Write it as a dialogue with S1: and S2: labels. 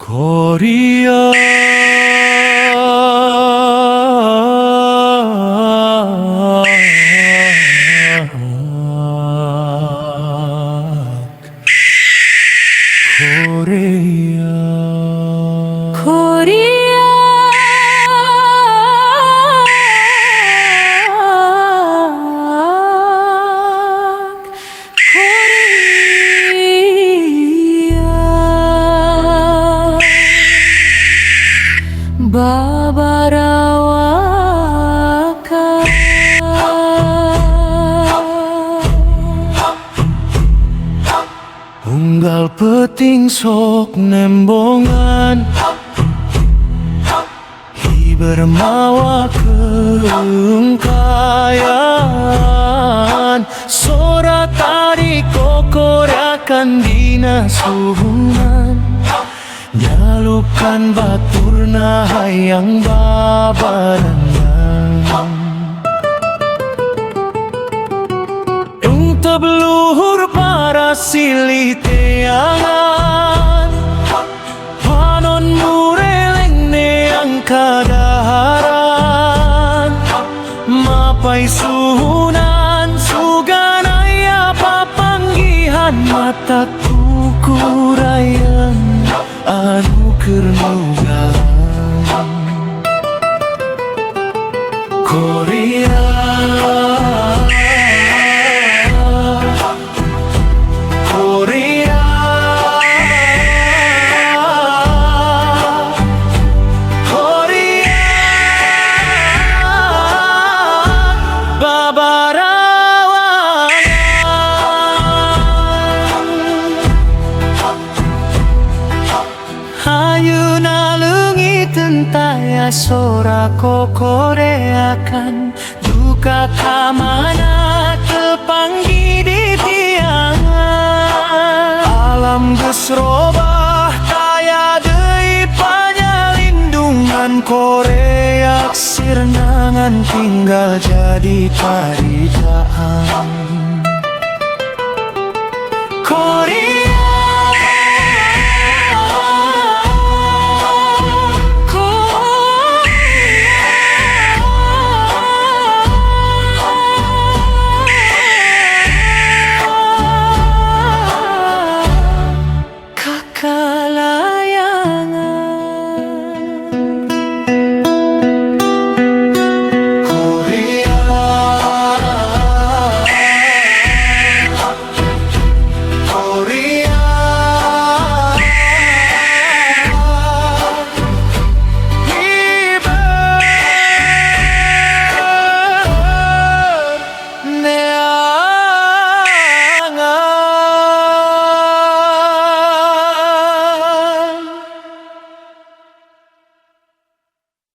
S1: Korea Korea
S2: Korea Babarawaka
S1: Unggal peting sok nembongan Bermawa keungkayan Sora tadi kokorakan dina suhunan Jalukan baturna hayang babarangan Yung tabluhur para silih teangan Panon mureleng neang kadaharan Mapai suhunan suganaya papanggihan Mataku kurayang anu kernugan Korea Hayuna leungit tentaya sora kokoreakan duka kamana tepanggi di tiangan alam geus robah taya deui panyalindungan Korea sirnangan tinggal jadi karidaan